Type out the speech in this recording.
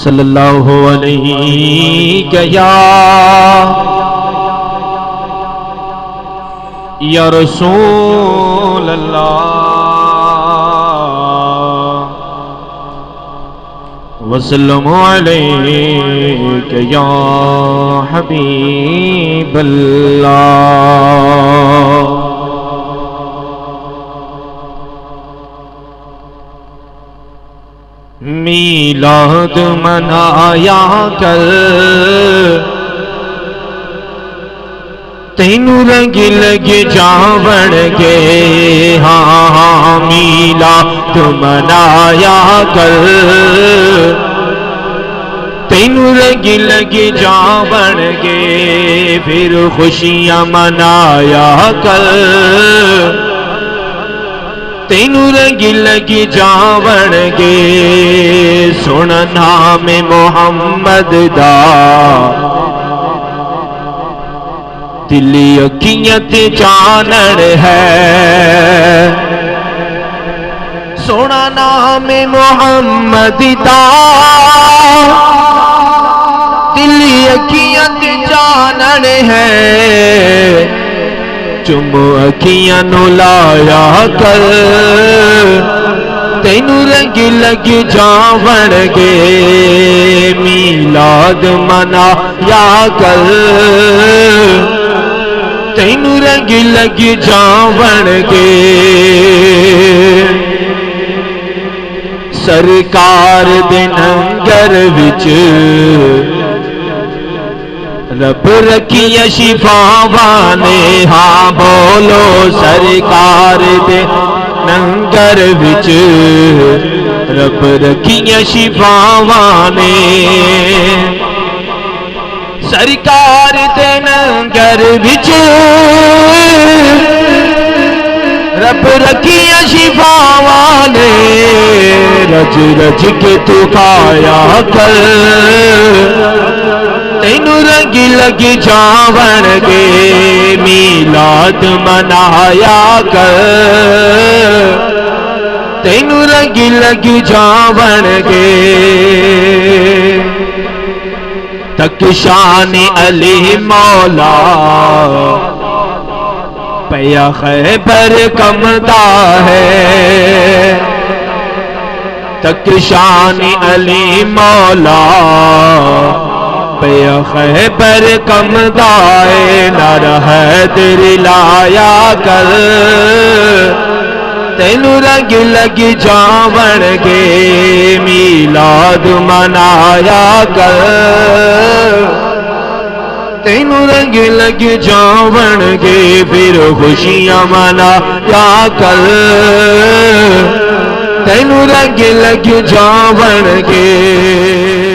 صلی اللہ علیہ یا رسول اللہ وسلم علیک یا حبیب اللہ۔ میلاد منایا کر تینوں رنگ لگ جاون گے، ہاں میلاد منایا کر تینوں رنگ لگ جاون گے، پھر خوشیاں منایا کر تینوں رنگ لگ جاون گے، سن نام محمد دا دلی اکھیاں تے چانن ہے، سونا نام محمد دا دلی اکھیاں تے چانن ہے، چم اکھیاں نو لایا کر تینوں رنگ لگ جاون گے، میلاد منایا کر تینوں رنگ لگ جاون گے۔ سرکار دے لنگر وچ رب رکھیاں شفاواں نے، ہاں بولو سرکار دے لنگر وچ رب رکھیاں شفاواں نے، سرکار دے لنگر وچ رب رکھیاں شفاواں نے، رج رج کے تو کھایا کر تینوں رنگ لگ جاون گے، میلاد منایا کر تینوں رنگ لگ جاون گے۔ تک شان علی مولا پیا خیبر کمدا ہے، تک شان علی مولا پیا خیبر کمدا ہے، نر حیدر لایا کر تینوں رنگ لگ جاون گے، میلاد منایا کر تینوں رنگ لگ جاون گے، پھر خوشیاں منایا کر تینوں رنگ لگ جاون گے۔